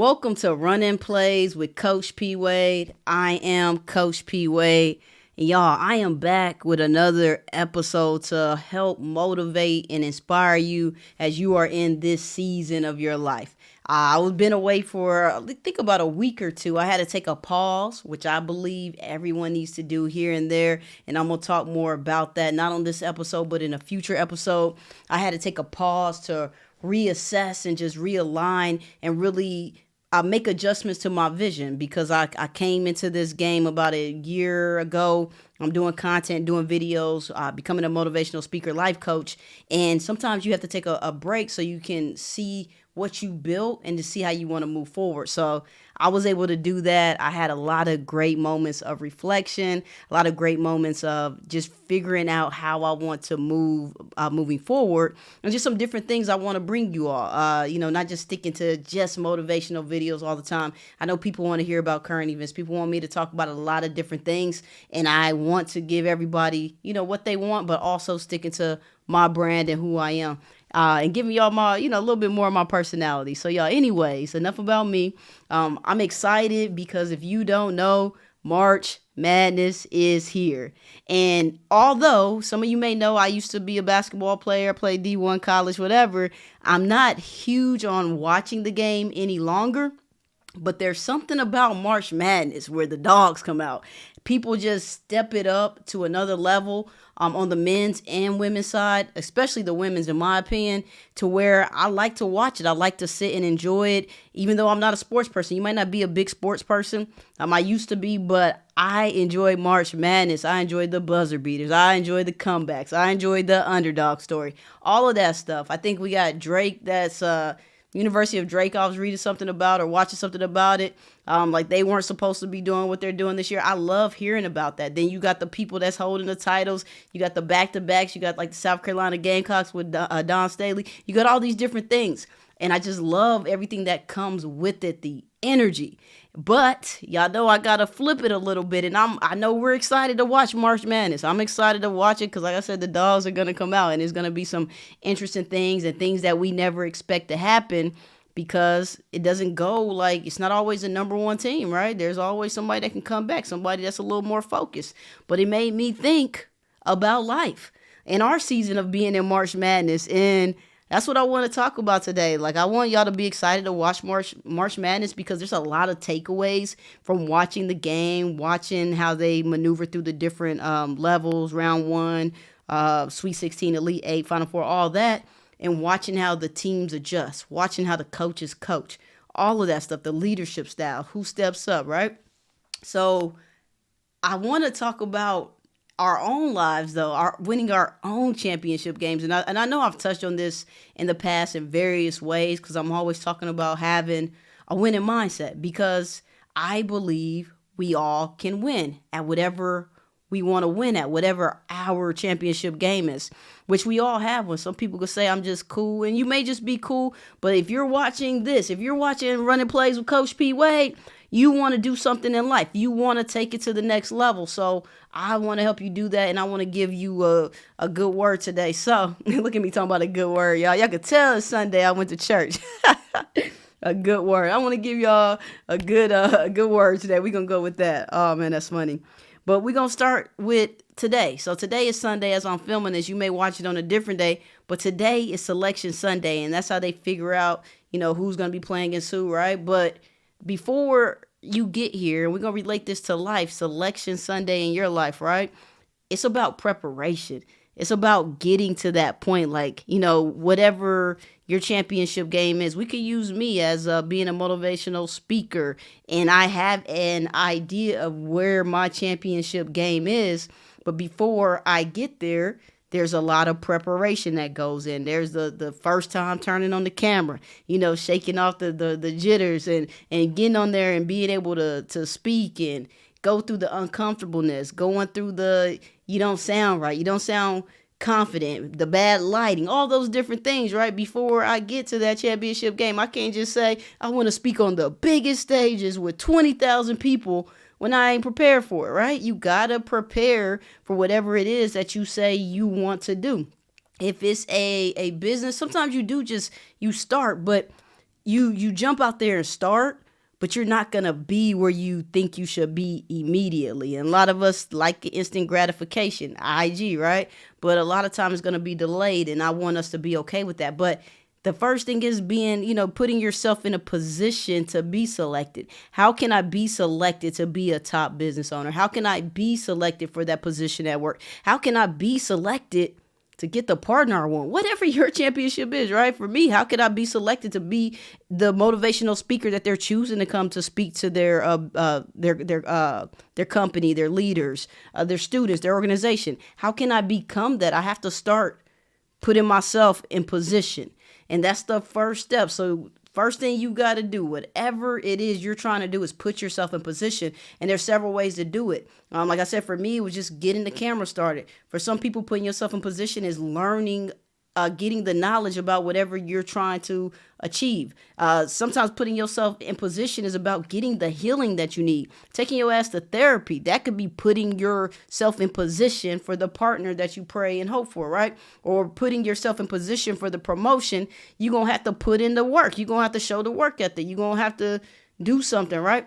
Welcome to Running Plays with Coach P. Wade. I am Coach P. Wade. And y'all, I am back with another episode to help motivate and inspire you as you are in this season of your life. I've been away for, I think, about a week or two. I had to take a pause, which I believe everyone needs to do here and there. And I'm going to talk more about that, not on this episode, but in a future episode. I had to take a pause to reassess and just realign and really make adjustments to my vision, because I came into this game about a year ago. I'm doing content, doing videos, becoming a motivational speaker, life coach. And sometimes you have to take a break so you can see what you built and to see how you want to move forward. So I was able to do that. I had a lot of great moments of reflection, a lot of great moments of just figuring out how I want to move moving forward, and just some different things I want to bring you all. Not just sticking to just motivational videos all the time. I know people want to hear about current events. People want me to talk about a lot of different things, and I want to give everybody, what they want, but also sticking to my brand and who I am. And giving y'all my, a little bit more of my personality. So y'all, anyways, enough about me. I'm excited because if you don't know, March Madness is here. And although some of you may know I used to be a basketball player, played D1 college, whatever, I'm not huge on watching the game any longer. But there's something about March Madness where the dogs come out. People just step it up to another level on the men's and women's side, especially the women's, in my opinion, to where I like to watch it. I like to sit and enjoy it, even though I'm not a sports person. You might not be a big sports person. I used to be, but I enjoy March Madness. I enjoy the buzzer beaters. I enjoy the comebacks. I enjoy the underdog story. All of that stuff. I think we got Drake that's University of Drake, I was reading something about or watching something about it. Like they weren't supposed to be doing what they're doing this year. I love hearing about that. Then you got the people that's holding the titles. You got the back-to-backs. You got like the South Carolina Gamecocks with Dawn Staley. You got all these different things. And I just love everything that comes with it, the energy. But y'all know I got to flip it a little bit. And I know we're excited to watch March Madness. I'm excited to watch it because, like I said, the dogs are going to come out. And there's going to be some interesting things and things that we never expect to happen, because it doesn't go like, it's not always a number one team, right? There's always somebody that can come back, somebody that's a little more focused. But it made me think about life and our season of being in March Madness. And that's what I want to talk about today. Like, I want y'all to be excited to watch March Madness, because there's a lot of takeaways from watching the game, watching how they maneuver through the different levels, round one, Sweet 16, Elite 8, Final Four, all that, and watching how the teams adjust, watching how the coaches coach, all of that stuff, the leadership style, who steps up, right? So I want to talk about our own lives, though, winning our own championship games. And I know I've touched on this in the past in various ways, because I'm always talking about having a winning mindset, because I believe we all can win at whatever we want to win at, whatever our championship game is, which we all have one. Some people could say I'm just cool, and you may just be cool, but if you're watching this, if you're watching Running Plays with Coach P. Wade, you want to do something in life. You want to take it to the next level. So I want to help you do that, and I want to give you a good word today. So look at me talking about a good word, y'all. Y'all could tell it's Sunday. I went to church. A good word. I want to give y'all a good word today. We're going to go with that. Oh, man, that's funny. But we're going to start with today. So today is Sunday as I'm filming this. You may watch it on a different day, but today is Selection Sunday, and that's how they figure out, who's going to be playing against who, right? But before you get here, and we're going to relate this to life, Selection Sunday in your life, right? It's about preparation. It's about getting to that point, like, whatever your championship game is. We could use me as being a motivational speaker, and I have an idea of where my championship game is. But before I get there, there's a lot of preparation that goes in. There's the first time turning on the camera, shaking off the jitters and getting on there and being able to speak and go through the uncomfortableness, going through you don't sound right, you don't sound confident, the bad lighting, all those different things, right? Before I get to that championship game, I can't just say I want to speak on the biggest stages with 20,000 people when I ain't prepared for it, right? You gotta prepare for whatever it is that you say you want to do. If it's a business, sometimes you start, but you jump out there and start, but you're not going to be where you think you should be immediately. And a lot of us like instant gratification, IG, right? But a lot of times it's going to be delayed, and I want us to be okay with that. But the first thing is being, putting yourself in a position to be selected. How can I be selected to be a top business owner? How can I be selected for that position at work? How can I be selected to get the partner I want? Whatever your championship is, right? For me, how can I be selected to be the motivational speaker that they're choosing to come to speak to their company, their leaders, their students, their organization? How can I become that? I have to start putting myself in position. And that's the first step. So first thing you got to do, whatever it is you're trying to do, is put yourself in position. And there's several ways to do it. Like I said, for me, it was just getting the camera started. For some people, putting yourself in position is learning, getting the knowledge about whatever you're trying to achieve. Sometimes putting yourself in position is about getting the healing that you need. Taking your ass to therapy, that could be putting yourself in position for the partner that you pray and hope for, right? Or putting yourself in position for the promotion. You're going to have to put in the work. You're going to have to show the work ethic. You're going to have to do something, right?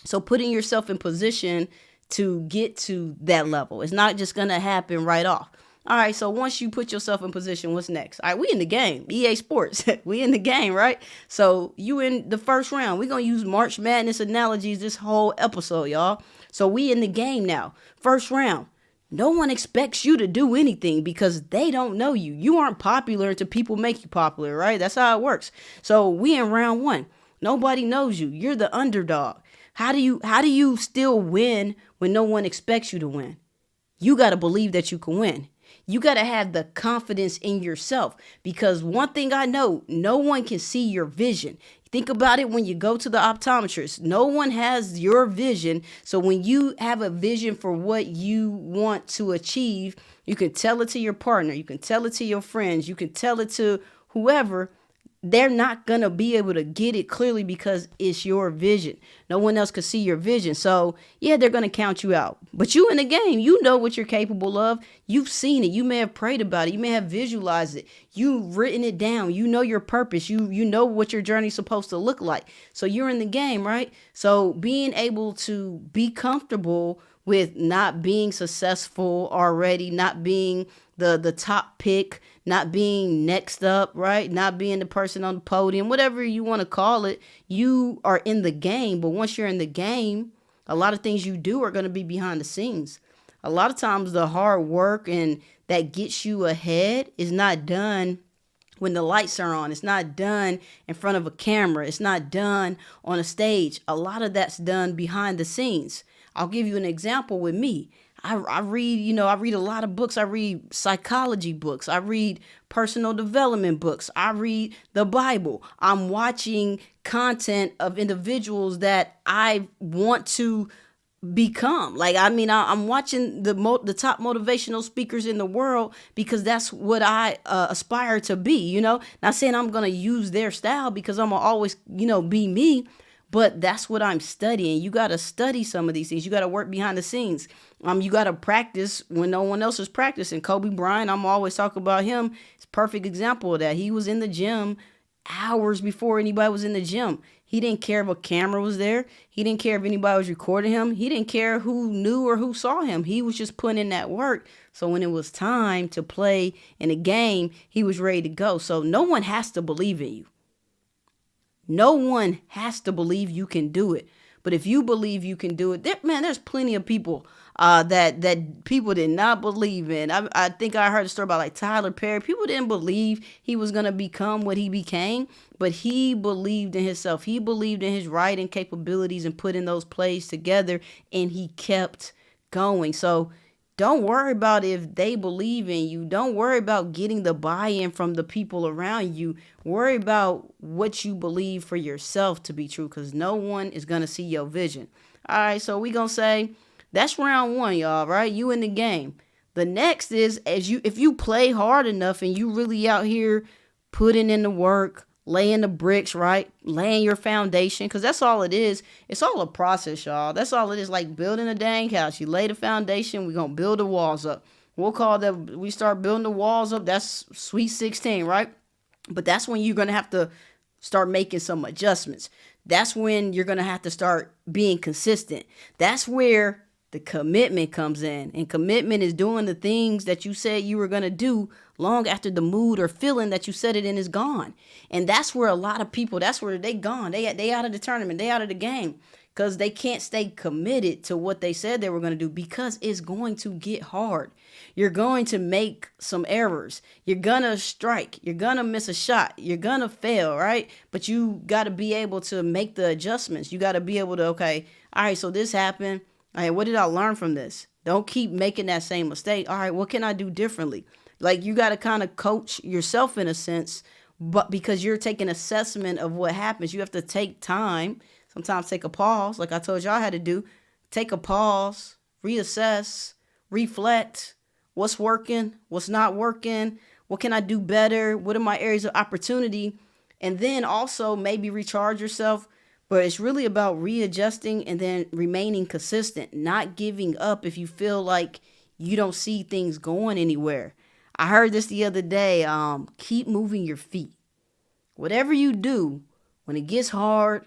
So putting yourself in position to get to that level. It's not just going to happen right off. All right, so once you put yourself in position, what's next? All right, we in the game. EA Sports. We in the game, right? So you in the first round. We're going to use March Madness analogies this whole episode, y'all. So we in the game now. First round. No one expects you to do anything because they don't know you. You aren't popular until people make you popular, right? That's how it works. So we in round one. Nobody knows you. You're the underdog. How do you still win when no one expects you to win? You got to believe that you can win. You got to have the confidence in yourself, because one thing I know, no one can see your vision. Think about it when you go to the optometrist. No one has your vision. So when you have a vision for what you want to achieve, you can tell it to your partner. You can tell it to your friends. You can tell it to whoever. They're not going to be able to get it clearly because it's your vision. No one else can see your vision. So, yeah, they're going to count you out. But you in the game, you know what you're capable of. You've seen it. You may have prayed about it. You may have visualized it. You've written it down. You know your purpose. You know what your journey's supposed to look like. So you're in the game, right? So being able to be comfortable with not being successful already, not being the top pick, not being next up, right? Not being the person on the podium, whatever you want to call it. You are in the game. But once you're in the game, a lot of things you do are going to be behind the scenes. A lot of times the hard work and that gets you ahead is not done when the lights are on. It's not done in front of a camera. It's not done on a stage. A lot of that's done behind the scenes. I'll give you an example with me. I read a lot of books. I read psychology books. I read personal development books. I read the Bible. I'm watching content of individuals that I want to become. I'm watching the top motivational speakers in the world because that's what I aspire to be, Not saying I'm going to use their style because I'm going to always, be me. But that's what I'm studying. You got to study some of these things. You got to work behind the scenes. You got to practice when no one else is practicing. Kobe Bryant, I'm always talking about him. It's a perfect example of that. He was in the gym hours before anybody was in the gym. He didn't care if a camera was there. He didn't care if anybody was recording him. He didn't care who knew or who saw him. He was just putting in that work. So when it was time to play in a game, he was ready to go. So no one has to believe in you. No one has to believe you can do it. But if you believe you can do it, there's plenty of people that people did not believe in. I think I heard a story about like Tyler Perry. People didn't believe he was going to become what he became, but he believed in himself. He believed in his writing capabilities and putting those plays together, and he kept going. So don't worry about if they believe in you. Don't worry about getting the buy-in from the people around you. Worry about what you believe for yourself to be true, because no one is going to see your vision. All right, so we're going to say that's round one, y'all, right? You in the game. The next is if you play hard enough and you really out here putting in the work, laying the bricks, right? Laying your foundation, because that's all it is. It's all a process, y'all. That's all it is, like building a dang house. You lay the foundation, we're going to build the walls up. We'll call that, we start building the walls up, that's sweet 16, right? But that's when you're going to have to start making some adjustments. That's when you're going to have to start being consistent. That's where the commitment comes in. And commitment is doing the things that you said you were going to do long after the mood or feeling that you said it in is gone. And that's where a lot of people, that's where they gone. They out of the tournament. They out of the game because they can't stay committed to what they said they were going to do because it's going to get hard. You're going to make some errors. You're going to strike. You're going to miss a shot. You're going to fail, right? But you got to be able to make the adjustments. You got to be able to, okay, all right, so this happened. All right, what did I learn from this? Don't keep making that same mistake. All right, what can I do differently? Like you got to kind of coach yourself in a sense, but because you're taking assessment of what happens, you have to take time. Sometimes take a pause, like I told y'all how to do. Take a pause, reassess, reflect. What's working? What's not working? What can I do better? What are my areas of opportunity? And then also maybe recharge yourself. But it's really about readjusting and then remaining consistent, not giving up if you feel like you don't see things going anywhere. I heard this the other day. Keep moving your feet. Whatever you do, when it gets hard,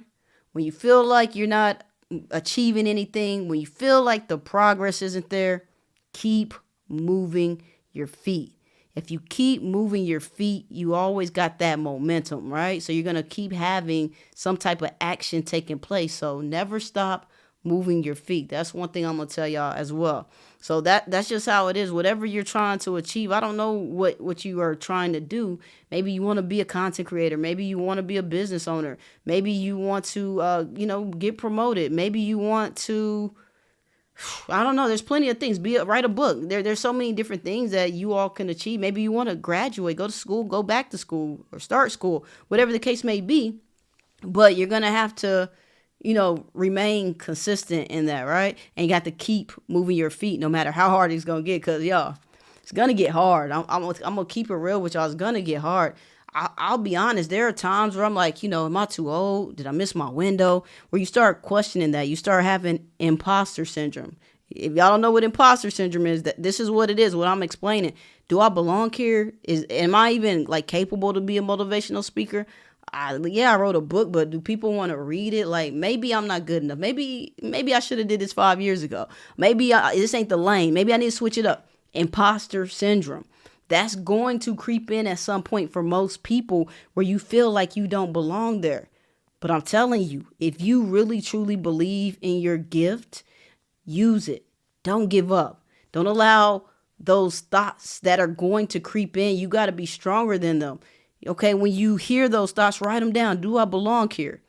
when you feel like you're not achieving anything, when you feel like the progress isn't there, keep moving your feet. If you keep moving your feet, you always got that momentum, right? So you're going to keep having some type of action taking place. So never stop moving your feet. That's one thing I'm going to tell y'all as well. So that's just how it is. Whatever you're trying to achieve, I don't know what you are trying to do. Maybe you want to be a content creator. Maybe you want to be a business owner. Maybe you want to, get promoted. Maybe you want to, I don't know. There's plenty of things. Write a book. There's so many different things that you all can achieve. Maybe you want to graduate, go to school, go back to school, or start school, whatever the case may be. But you're going to have to, remain consistent in that, right? And you got to keep moving your feet no matter how hard it's going to get. Because, y'all, it's going to get hard. I'm going to keep it real with y'all. It's going to get hard. I'll be honest. There are times where I'm like, am I too old? Did I miss my window? Where you start questioning that. You start having imposter syndrome. If y'all don't know what imposter syndrome is, that this is what it is, what I'm explaining. Do I belong here? Am I even capable to be a motivational speaker? I wrote a book, but do people want to read it? Maybe I'm not good enough. Maybe I should have did this 5 years ago. Maybe this ain't the lane. Maybe I need to switch it up. Imposter syndrome. That's going to creep in at some point for most people where you feel like you don't belong there. But I'm telling you, if you really truly believe in your gift, use it. Don't give up. Don't allow those thoughts that are going to creep in. You got to be stronger than them. Okay, when you hear those thoughts, write them down. Do I belong here?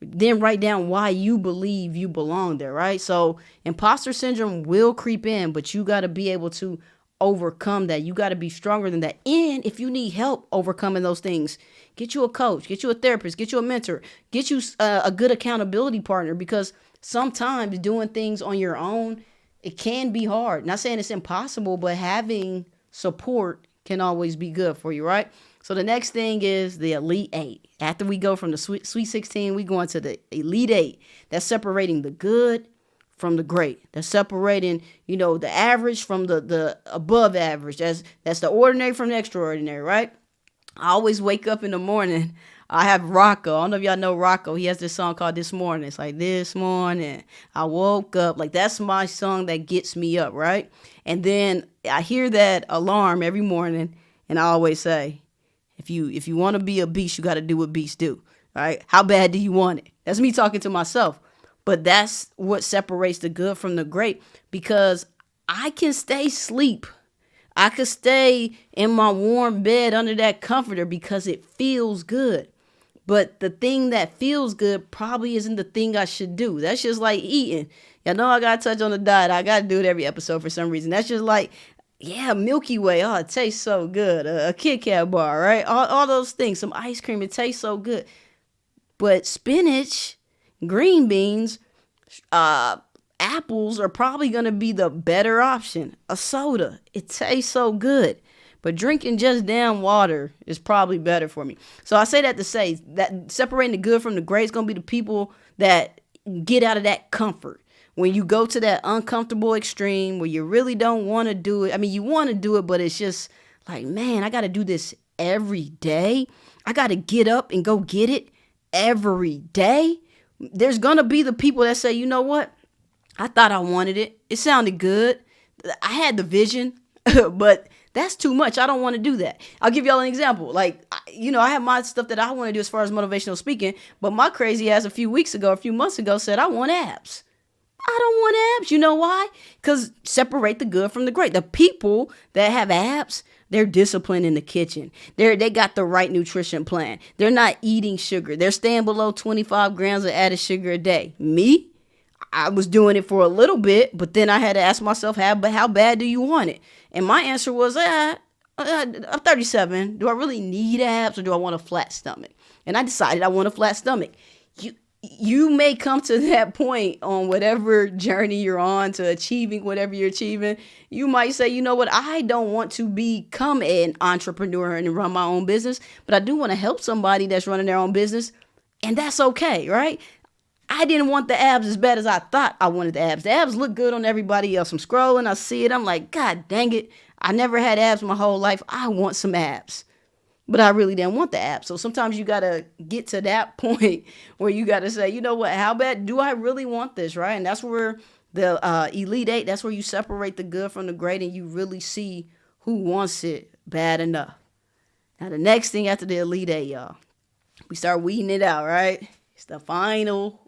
Then write down why you believe you belong there, right? So imposter syndrome will creep in, but you got to be able to overcome that. You got to be stronger than that. And if you need help overcoming those things, get you a coach, get you a therapist, get you a mentor, get you a good accountability partner, because sometimes doing things on your own, it can be hard. Not saying it's impossible, but having support can always be good for you, right? So the next thing is the Elite Eight. After we go from the Sweet 16, we go into the Elite Eight. That's separating the good from the great. That's separating, the average from the above average. That's the ordinary from the extraordinary, right? I always wake up in the morning. I have Rocco. I don't know if y'all know Rocco. He has this song called This Morning. It's like, this morning I woke up. That's my song that gets me up, right? And then I hear that alarm every morning, and I always say, if you want to be a beast, you got to do what beasts do, right? How bad do you want it? That's me talking to myself. But that's what separates the good from the great, because I can stay asleep. I could stay in my warm bed under that comforter because it feels good. But the thing that feels good probably isn't the thing I should do. That's just like eating. Y'all know I got to touch on the diet. I got to do it every episode for some reason. That's just like, Milky Way. Oh, it tastes so good. A Kit Kat bar, right? All those things. Some ice cream. It tastes so good. But spinach, green beans, apples are probably going to be the better option. A soda. It tastes so good. But drinking just damn water is probably better for me. So I say that to say that separating the good from the great is going to be the people that get out of that comfort. When you go to that uncomfortable extreme where you really don't want to do it. I mean, you want to do it, but it's just like, man, I got to do this every day. I got to get up and go get it every day. There's going to be the people that say, you know what? I thought I wanted it. It sounded good. I had the vision, but that's too much. I don't want to do that. I'll give y'all an example. Like, I have my stuff that I want to do as far as motivational speaking, but my crazy ass a few months ago said, I want abs. I don't want abs. You know why? Because separate the good from the great. The people that have abs, they're disciplined in the kitchen. They got the right nutrition plan. They're not eating sugar. They're staying below 25 grams of added sugar a day. Me, I was doing it for a little bit, but then I had to ask myself, how bad do you want it? And my answer was, I'm 37. Do I really need abs or do I want a flat stomach? And I decided I want a flat stomach. You may come to that point on whatever journey you're on to achieving whatever you're achieving. You might say, you know what, I don't want to become an entrepreneur and run my own business, but I do want to help somebody that's running their own business. And that's okay, right? I didn't want the abs as bad as I thought I wanted the abs. The abs look good on everybody else. I'm scrolling, I see it. I'm like, God dang it. I never had abs my whole life. I want some abs. But I really didn't want the abs. So sometimes you got to get to that point where you got to say, you know what, how bad do I really want this, right? And that's where the Elite Eight, that's where you separate the good from the great and you really see who wants it bad enough. Now, the next thing after the Elite Eight, y'all, we start weeding it out, right? It's the Final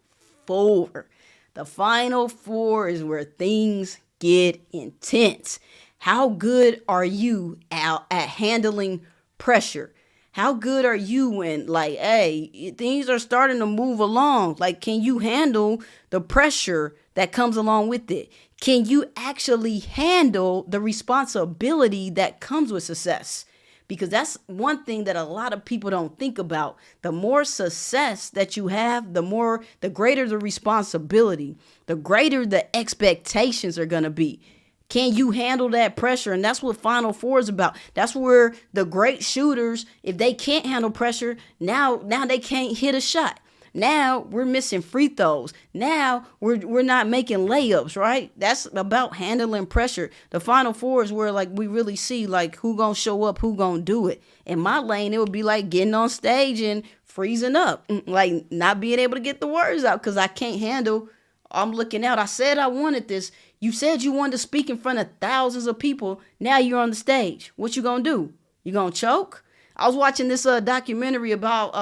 Four. The Final Four is where things get intense. How good are you at handling pressure? How good are you when, like, hey, things are starting to move along? Like, can you handle the pressure that comes along with it? Can you actually handle the responsibility that comes with success? Because that's one thing that a lot of people don't think about. The more success that you have, the greater the responsibility, the greater the expectations are going to be. Can you handle that pressure? And that's what Final Four is about. That's where the great shooters, if they can't handle pressure, now they can't hit a shot. Now we're missing free throws. Now we're not making layups, right? That's about handling pressure. The Final Four is where, like, we really see, like, who gonna show up, who gonna do it. In my lane, it would be like getting on stage and freezing up, like not being able to get the words out because I can't handle. I'm looking out. I said I wanted this. You said you wanted to speak in front of thousands of people. Now you're on the stage. What you gonna do? You gonna choke? I was watching this documentary about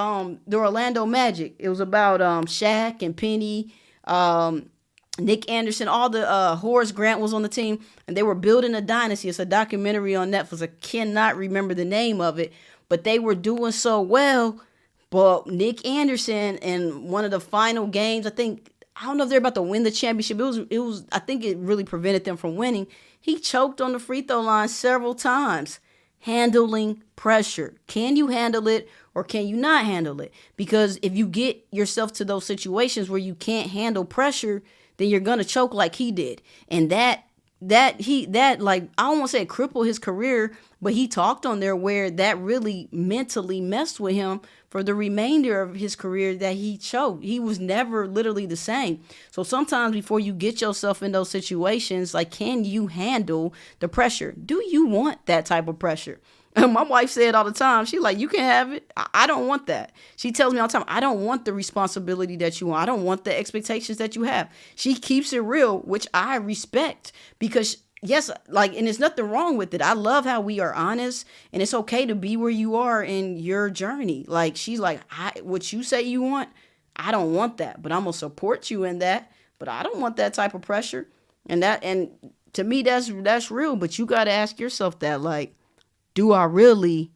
the Orlando Magic. It was about Shaq and Penny, Nick Anderson, all the Horace Grant was on the team, and they were building a dynasty. It's a documentary on Netflix. I cannot remember the name of it, but they were doing so well. But Nick Anderson in one of the final games, I don't know if they're about to win the championship. It was. I think it really prevented them from winning. He choked on the free throw line several times. Handling pressure. Can you handle it or can you not handle it? Because if you get yourself to those situations where you can't handle pressure, then you're gonna choke like he did. And that like, I don't want to say it crippled his career, but he talked on there where that really mentally messed with him for the remainder of his career, that he choked. He was never literally the same. So sometimes before you get yourself in those situations, like, can you handle the pressure? Do you want that type of pressure? My wife said all the time, she like, you can have it. I don't want that. She tells me all the time, I don't want the responsibility that you want. I don't want the expectations that you have. She keeps it real, which I respect, because yes, like, and there's nothing wrong with it. I love how we are honest, and it's okay to be where you are in your journey. Like, she's like, what you say you want, I don't want that, but I'm gonna support you in that. But I don't want that type of pressure, and to me, that's real. But you got to ask yourself that, like, do I really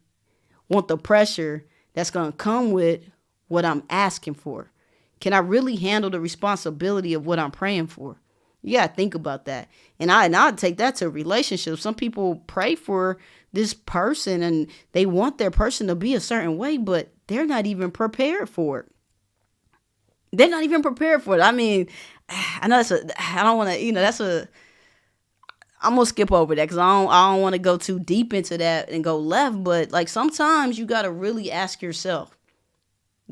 want the pressure that's gonna come with what I'm asking for? Can I really handle the responsibility of what I'm praying for? You gotta think about that. And I'd take that to relationships. Some people pray for this person and they want their person to be a certain way, but they're not even prepared for it. They're not even prepared for it. I mean, I know I don't want to, I'm going to skip over that because I don't want to go too deep into that and go left. But, like, sometimes you got to really ask yourself,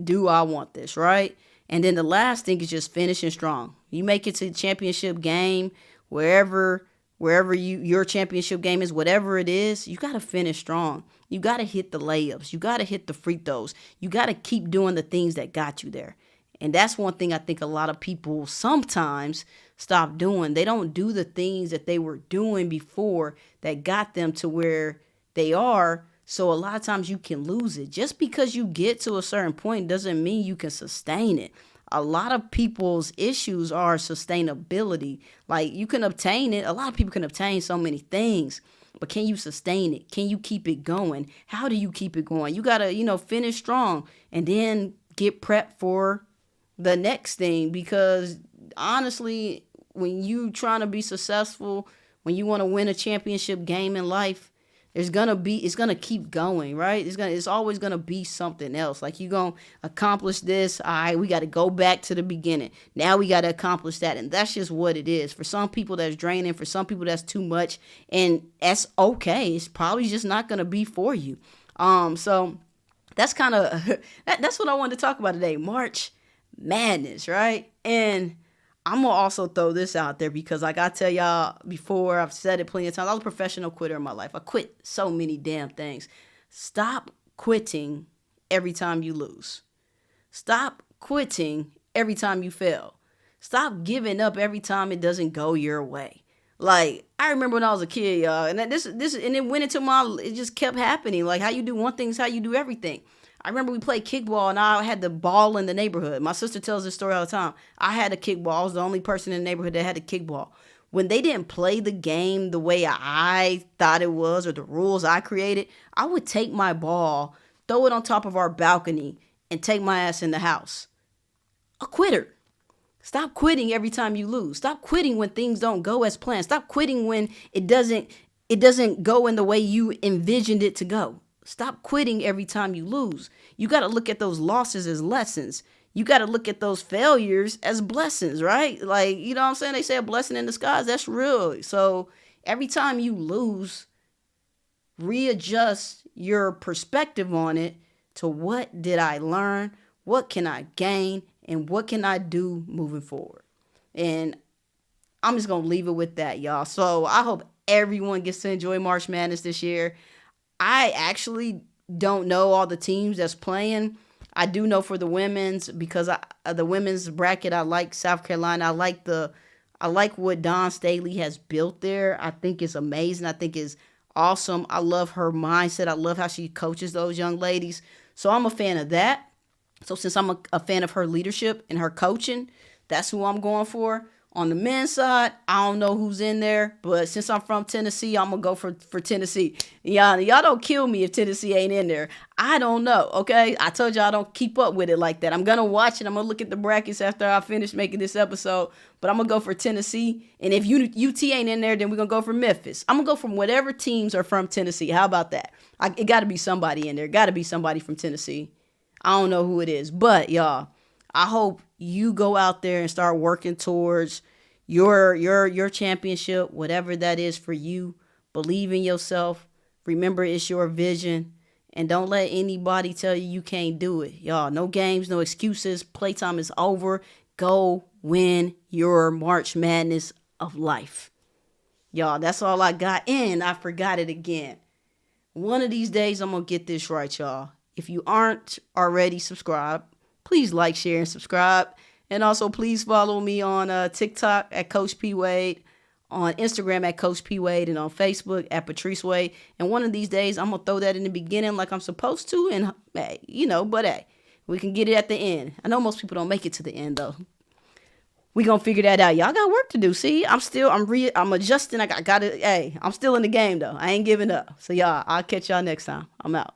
do I want this, right? And then the last thing is just finishing strong. You make it to the championship game, wherever wherever your championship game is, whatever it is, you got to finish strong. You got to hit the layups. You got to hit the free throws. You got to keep doing the things that got you there. And that's one thing I think a lot of people sometimes stop doing. They don't do the things that they were doing before that got them to where they are. So a lot of times you can lose it. Just because you get to a certain point doesn't mean you can sustain it. A lot of people's issues are sustainability. Like, you can obtain it. A lot of people can obtain so many things, but can you sustain it? Can you keep it going? How do you keep it going? You got to, finish strong and then get prepped for the next thing, because honestly, when you trying to be successful, when you want to win a championship game in life, it's gonna keep going, right? It's always gonna be something else. Like, you're gonna accomplish this. All right, we got to go back to the beginning. Now we got to accomplish that, and that's just what it is. For some people, that's draining. For some people, that's too much, and that's okay. It's probably just not gonna be for you. So that's kind of that's what I wanted to talk about today. March Madness, right? And I'm going to also throw this out there because, like I tell y'all before, I've said it plenty of times, I was a professional quitter in my life. I quit so many damn things. Stop quitting every time you lose. Stop quitting every time you fail. Stop giving up every time it doesn't go your way. Like, I remember when I was a kid, y'all, and and it went into it just kept happening. Like, how you do one thing is how you do everything. I remember we played kickball, and I had the ball in the neighborhood. My sister tells this story all the time. I had a kickball. I was the only person in the neighborhood that had a kickball. When they didn't play the game the way I thought it was, or the rules I created, I would take my ball, throw it on top of our balcony, and take my ass in the house. A quitter. Stop quitting every time you lose. Stop quitting when things don't go as planned. Stop quitting when it doesn't go in the way you envisioned it to go. Stop quitting every time you lose. You got to look at those losses as lessons. You got to look at those failures as blessings, right? Like, you know what I'm saying? They say a blessing in disguise. That's real. So every time you lose, readjust your perspective on it to, what did I learn? What can I gain? And what can I do moving forward? And I'm just going to leave it with that, y'all. So I hope everyone gets to enjoy March Madness this year. I actually don't know all the teams that's playing. I do know for the women's, because the women's bracket, I like South Carolina. I like what Dawn Staley has built there. I think it's amazing. I think it's awesome. I love her mindset. I love how she coaches those young ladies. So I'm a fan of that. So since I'm a fan of her leadership and her coaching, that's who I'm going for. On the men's side, I don't know who's in there, but since I'm from Tennessee, I'm going to go for Tennessee. Y'all don't kill me if Tennessee ain't in there. I don't know, okay? I told y'all I don't keep up with it like that. I'm going to watch it. I'm going to look at the brackets after I finish making this episode, but I'm going to go for Tennessee. And if UT ain't in there, then we're going to go for Memphis. I'm going to go from whatever teams are from Tennessee. How about that? It got to be somebody in there. Got to be somebody from Tennessee. I don't know who it is, but y'all, I hope you go out there and start working towards your championship, whatever that is for you. Believe in yourself. Remember, it's your vision. And don't let anybody tell you can't do it. Y'all, no games, no excuses. Playtime is over. Go win your March Madness of life. Y'all, that's all I got. And I forgot it again. One of these days, I'm going to get this right, y'all. If you aren't already subscribed, please like, share, and subscribe. And also, please follow me on TikTok at Coach P. Wade, on Instagram at Coach P. Wade, and on Facebook at Patrice Wade. And one of these days, I'm going to throw that in the beginning like I'm supposed to. And, hey, but hey, we can get it at the end. I know most people don't make it to the end, though. We going to figure that out. Y'all got work to do. See, I'm adjusting. I'm still in the game, though. I ain't giving up. So, y'all, I'll catch y'all next time. I'm out.